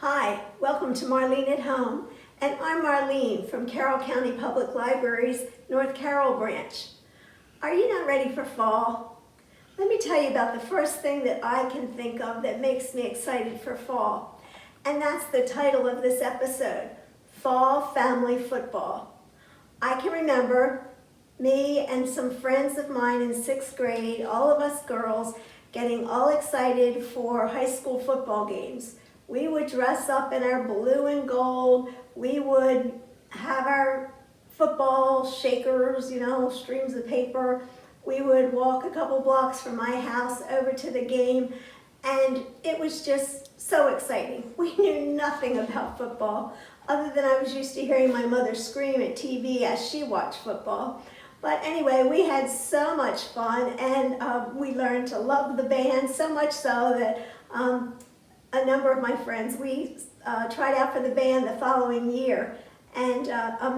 Hi, welcome to Marlene at Home, and I'm Marlene from Carroll County Public Library's North Carroll branch. Are you not ready for fall? Let me tell you about the first thing that I can think of that makes me excited for fall, and that's the title of this episode, Fall Family Football. I can remember me and some friends of mine in 6th grade, all of us girls, getting all excited for high school football games. We would dress up in our blue and gold. We would have our football shakers, streams of paper. We would walk a couple blocks from my house over to the game, and it was just so exciting. We knew nothing about football, other than I was used to hearing my mother scream at TV as she watched football. But anyway, we had so much fun, and we learned to love the band, so much so that a number of my friends, we tried out for the band the following year and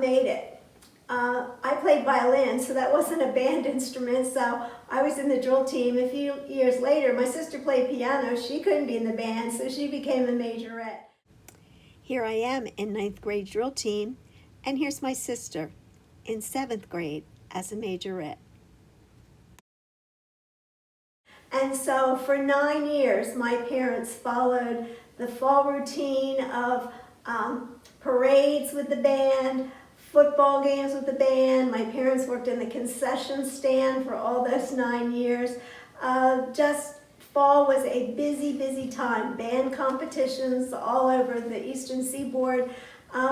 made it. I played violin, so that wasn't a band instrument, so I was in the drill team. A few years later, my sister played piano. She couldn't be in the band, so she became a majorette. Here I am in 9th grade drill team, and here's my sister in 7th grade as a majorette. And so for 9 years, my parents followed the fall routine of parades with the band, football games with the band. My parents worked in the concession stand for all those 9 years. Just fall was a busy, busy time. Band competitions all over the Eastern Seaboard.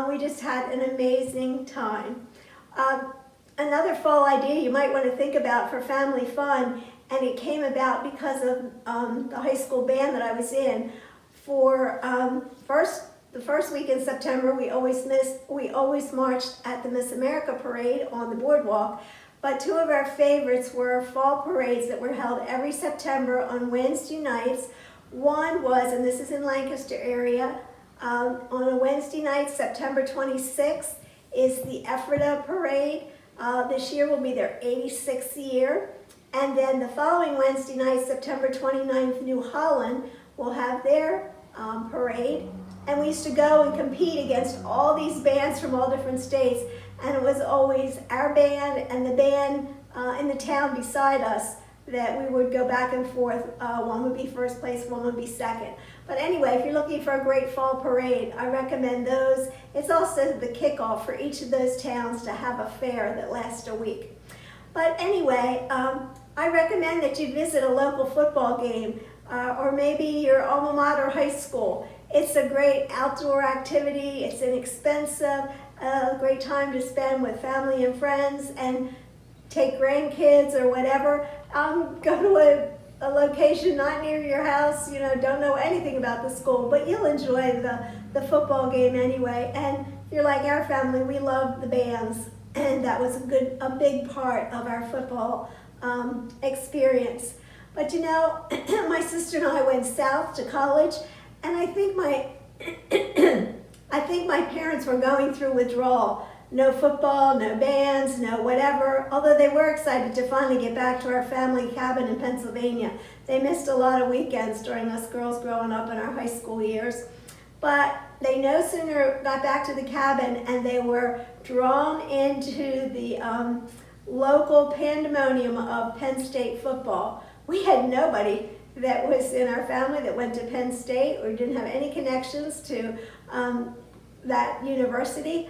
We just had an amazing time. Another fall idea you might want to think about for family fun, and it came about because of the high school band that I was in. For the first week in September, we always marched at the Miss America parade on the boardwalk. But two of our favorites were fall parades that were held every September on Wednesday nights. One was, and this is in Lancaster area, on a Wednesday night, September 26th, is the Ephrata parade. This year will be their 86th year. And then the following Wednesday night, September 29th, New Holland will have their parade. And we used to go and compete against all these bands from all different states. And it was always our band and the band in the town beside us that we would go back and forth. One would be first place, one would be second. But anyway, if you're looking for a great fall parade, I recommend those. It's also the kickoff for each of those towns to have a fair that lasts a week. But anyway, I recommend that you visit a local football game or maybe your alma mater high school. It's a great outdoor activity. It's inexpensive, a great time to spend with family and friends, and take grandkids or whatever. Go to a location not near your house, don't know anything about the school, but you'll enjoy the football game anyway. And if you're like our family, we love the bands, and that was a big part of our football experience. But my sister and I went south to college, and I think my parents were going through withdrawal. No football, no bands, no whatever, although they were excited to finally get back to our family cabin in Pennsylvania. They missed a lot of weekends during us girls growing up in our high school years. But they no sooner got back to the cabin and they were drawn into the local pandemonium of Penn State football. We had nobody that was in our family that went to Penn State or didn't have any connections to that university.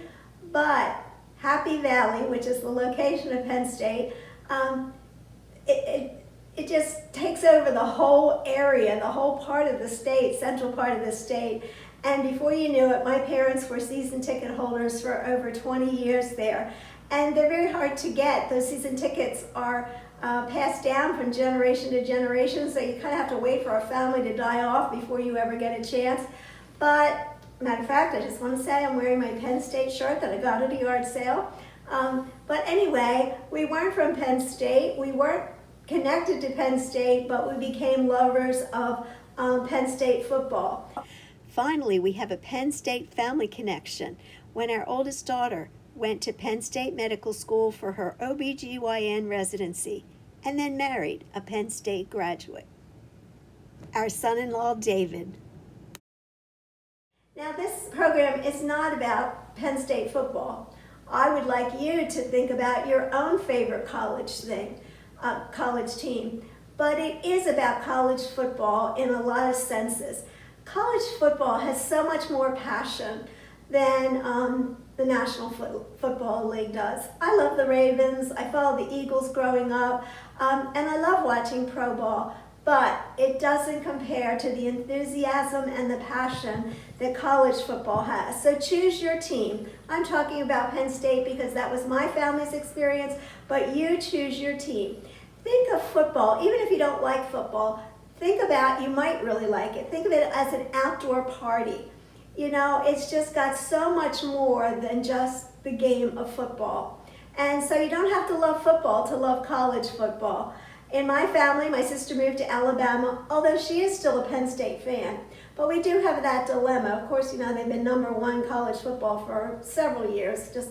But Happy Valley, which is the location of Penn State, it just takes over the whole area, the whole part of the state, central part of the state. And before you knew it, my parents were season ticket holders for over 20 years there. And they're very hard to get. Those season tickets are passed down from generation to generation, so you kind of have to wait for a family to die off before you ever get a chance. But matter of fact, I just want to say I'm wearing my Penn State shirt that I got at a yard sale. But anyway, we weren't from Penn State. We weren't connected to Penn State, but we became lovers of Penn State football. Finally, we have a Penn State family connection when our oldest daughter went to Penn State Medical School for her OBGYN residency and then married a Penn State graduate. Our son-in-law, David. Now this program is not about Penn State football. I would like you to think about your own favorite college team. But it is about college football in a lot of senses. College football has so much more passion than the National Football League does. I love the Ravens, I followed the Eagles growing up, and I love watching pro ball, but it doesn't compare to the enthusiasm and the passion that college football has. So choose your team. I'm talking about Penn State because that was my family's experience, but you choose your team. Think of football, even if you don't like football, think about, you might really like it, think of it as an outdoor party. You know, it's just got so much more than just the game of football. And so you don't have to love football to love college football. In my family, my sister moved to Alabama, although she is still a Penn State fan. But we do have that dilemma. Of course, you know, they've been #1 college football for several years. Just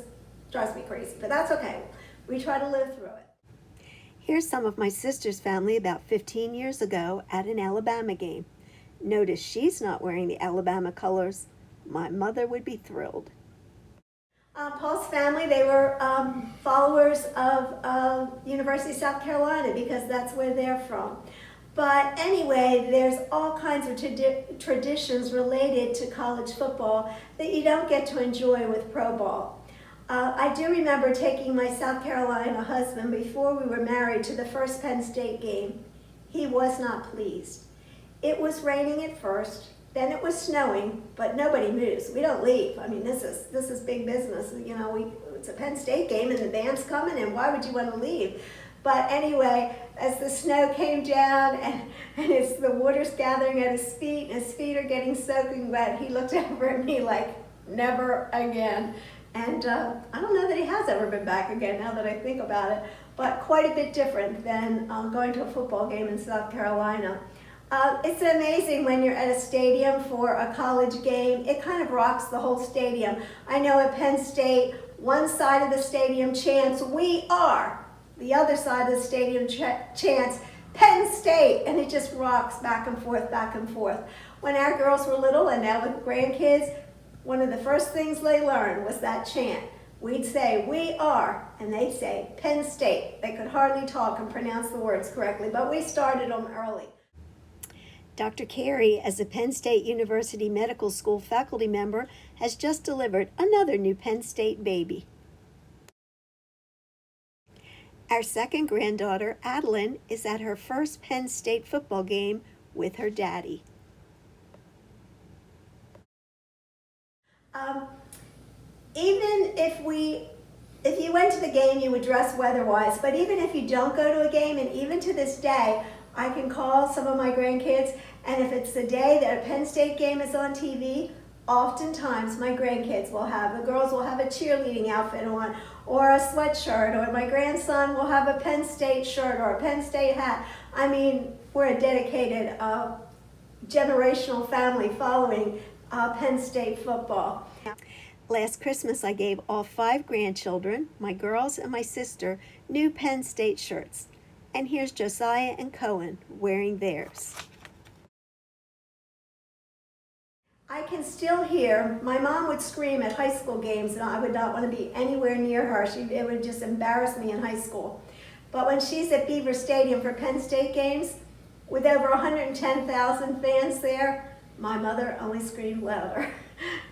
drives me crazy, but that's okay. We try to live through it. Here's some of my sister's family about 15 years ago at an Alabama game. Notice she's not wearing the Alabama colors. My mother would be thrilled. Paul's family, they were followers of University of South Carolina because that's where they're from. But anyway, there's all kinds of traditions related to college football that you don't get to enjoy with pro ball. I do remember taking my South Carolina husband before we were married to the first Penn State game. He was not pleased. It was raining at first, then it was snowing, but nobody moves. We don't leave. I mean, this is big business. You know, it's a Penn State game and the band's coming, and why would you want to leave? But anyway, as the snow came down and as the water's gathering at his feet, and his feet are getting soaking wet, he looked over at me like, never again. And I don't know that he has ever been back again now that I think about it, but quite a bit different than going to a football game in South Carolina. It's amazing when you're at a stadium for a college game. It kind of rocks the whole stadium. I know at Penn State, one side of the stadium chants, "We are." The other side of the stadium chants, "Penn State," and it just rocks back and forth, back and forth. When our girls were little and now with grandkids, one of the first things they learned was that chant. We'd say, "We are," and they'd say, "Penn State." They could hardly talk and pronounce the words correctly, but we started them early. Dr. Carey, as a Penn State University Medical School faculty member, has just delivered another new Penn State baby. Our second granddaughter, Adeline, is at her first Penn State football game with her daddy. Even if you went to the game, you would dress weather-wise, but even if you don't go to a game, and even to this day, I can call some of my grandkids, and if it's the day that a Penn State game is on TV, oftentimes my grandkids the girls will have a cheerleading outfit on, or a sweatshirt, or my grandson will have a Penn State shirt or a Penn State hat. I mean, we're a dedicated generational family following Penn State football. Last Christmas, I gave all 5 grandchildren, my girls and my sister, new Penn State shirts. And here's Josiah and Cohen wearing theirs. I can still hear, my mom would scream at high school games and I would not want to be anywhere near her. It would just embarrass me in high school. But when she's at Beaver Stadium for Penn State games, with over 110,000 fans there, my mother only screamed louder.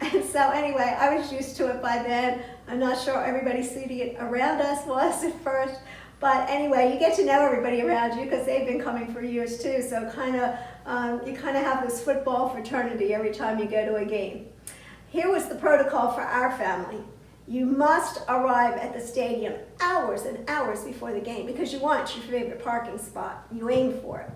And so anyway, I was used to it by then. I'm not sure everybody seated around us was at first. But anyway, you get to know everybody around you because they've been coming for years too. So you kind of have this football fraternity every time you go to a game. Here was the protocol for our family. You must arrive at the stadium hours and hours before the game because you want your favorite parking spot. You aim for it.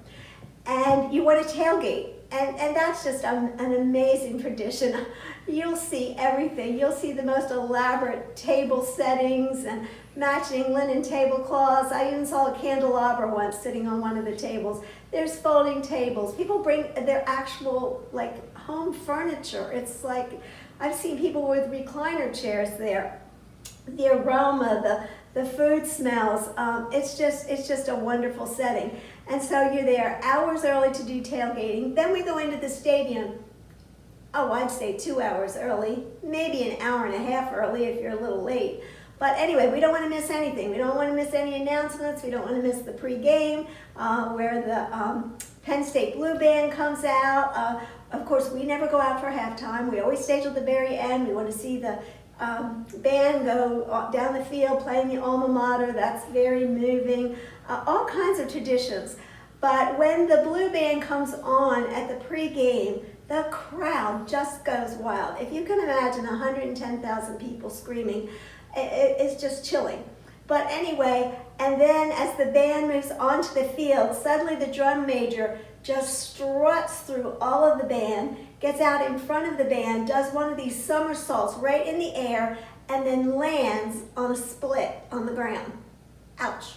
And you want to tailgate. And that's just an amazing tradition. You'll see everything. You'll see the most elaborate table settings and matching linen tablecloths. I even saw a candelabra once sitting on one of the tables. There's folding tables. People bring their actual home furniture. It's like, I've seen people with recliner chairs there. The aroma, the food smells, it's just a wonderful setting. And so you're there hours early to do tailgating. Then we go into the stadium oh, I'd say 2 hours early, maybe an hour and a half early if you're a little late. But anyway, we don't want to miss anything. We don't want to miss any announcements. We don't want to miss the pregame where the Penn State Blue Band comes out. Of course, we never go out for halftime. We always stay till the very end. We want to see the band go down the field playing the alma mater. That's very moving. All kinds of traditions. But when the Blue Band comes on at the pregame, the crowd just goes wild. If you can imagine 110,000 people screaming, it's just chilling. But anyway, and then as the band moves onto the field, suddenly the drum major just struts through all of the band, gets out in front of the band, does one of these somersaults right in the air, and then lands on a split on the ground. Ouch.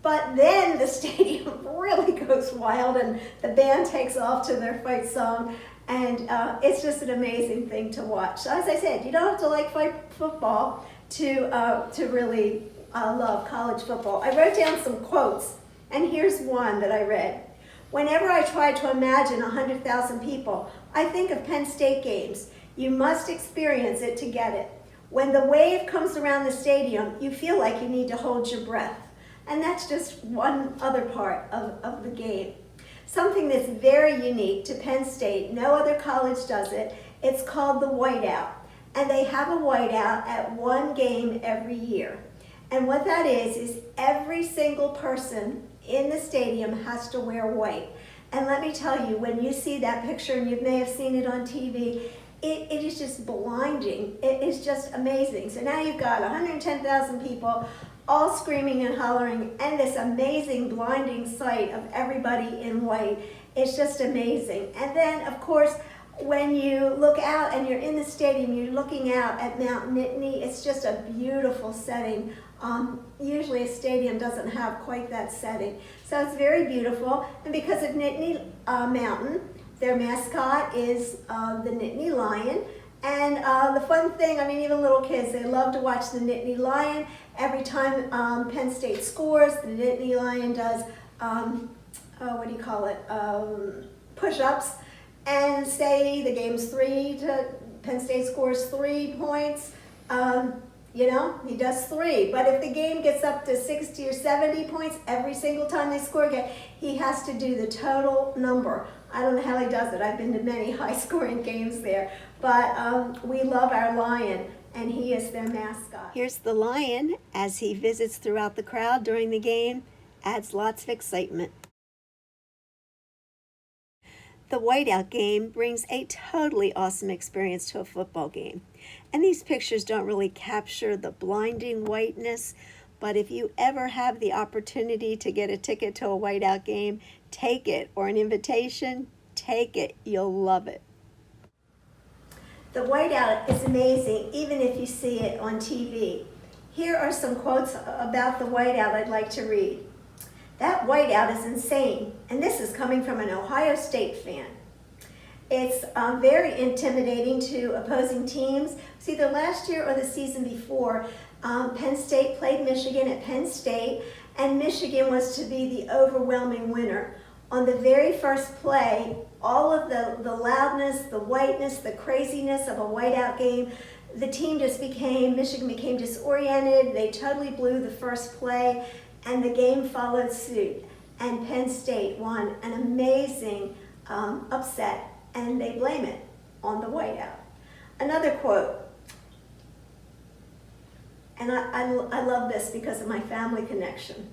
But then the stadium really goes wild and the band takes off to their fight song, and it's just an amazing thing to watch. So as I said, you don't have to like football to really love college football. I wrote down some quotes, and here's one that I read. Whenever I try to imagine 100,000 people, I think of Penn State games. You must experience it to get it. When the wave comes around the stadium, you feel like you need to hold your breath. And that's just one other part of the game. Something that's very unique to Penn State, no other college does it, it's called the whiteout. And they have a whiteout at one game every year. And what that is every single person in the stadium has to wear white. And let me tell you, when you see that picture, and you may have seen it on TV, it is just blinding. It is just amazing. So now you've got 110,000 people all screaming and hollering, and this amazing blinding sight of everybody in white. It's just amazing. And then, of course, when you look out and you're in the stadium, you're looking out at Mount Nittany. It's just a beautiful setting. Usually a stadium doesn't have quite that setting. So it's very beautiful. And because of Nittany Mountain, their mascot is the Nittany Lion. And the fun thing, I mean, even little kids, they love to watch the Nittany Lion. Every time Penn State scores, the Nittany Lion does, push-ups. And say the game's Penn State scores 3 points, he does 3. But if the game gets up to 60 or 70 points, every single time they score again, he has to do the total number. I don't know how he does it. I've been to many high-scoring games there. But we love our lion, and he is their mascot. Here's the lion as he visits throughout the crowd during the game, adds lots of excitement. The whiteout game brings a totally awesome experience to a football game. And these pictures don't really capture the blinding whiteness, but if you ever have the opportunity to get a ticket to a whiteout game, take it, or an invitation, take it. You'll love it. The whiteout is amazing, even if you see it on TV. Here are some quotes about the whiteout I'd like to read. That whiteout is insane, and this is coming from an Ohio State fan. It's very intimidating to opposing teams. It's either last year or the season before. Penn State played Michigan at Penn State, and Michigan was to be the overwhelming winner. On the very first play, all of the loudness, the whiteness, the craziness of a whiteout game, Michigan became disoriented. They totally blew the first play, and the game followed suit. And Penn State won an amazing upset, and they blame it on the whiteout. Another quote, and I love this because of my family connection.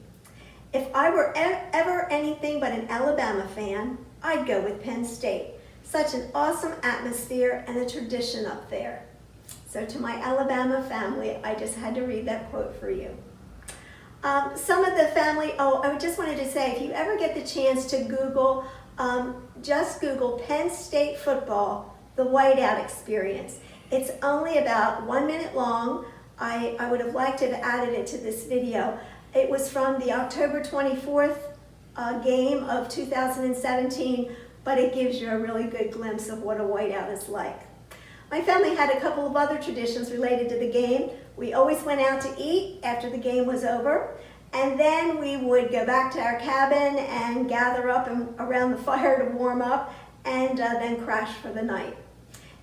If I were ever anything but an Alabama fan, I'd go with Penn State. Such an awesome atmosphere and a tradition up there. So to my Alabama family, I just had to read that quote for you. Some of the family, I just wanted to say, if you ever get the chance to Google, just Google Penn State football, the whiteout experience. It's only about 1 minute long. I would have liked to have added it to this video. It was from the October 24th game of 2017, but it gives you a really good glimpse of what a whiteout is like. My family had a couple of other traditions related to the game. We always went out to eat after the game was over, and then we would go back to our cabin and gather up around the fire to warm up, and then crash for the night.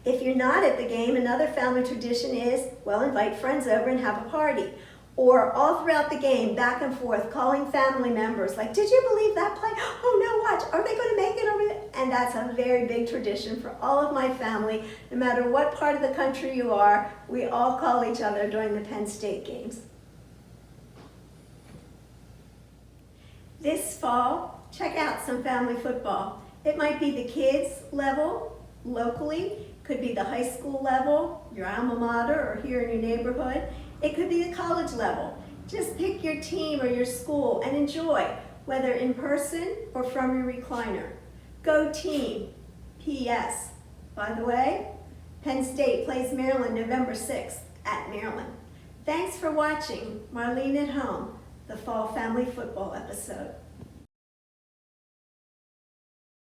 If you're not at the game, another family tradition is, well, invite friends over and have a party. Or all throughout the game, back and forth, calling family members, like, did you believe that play? Oh no, watch, are they going to make it over there? And that's a very big tradition for all of my family. No matter what part of the country you are, we all call each other during the Penn State games. This fall, check out some family football. It might be the kids level, locally, could be the high school level, your alma mater, or here in your neighborhood. It could be the college level. Just pick your team or your school and enjoy, whether in person or from your recliner. Go team. P.S. By the way, Penn State plays Maryland November 6th at Maryland. Thanks for watching Marlene at Home, the Fall Family Football episode.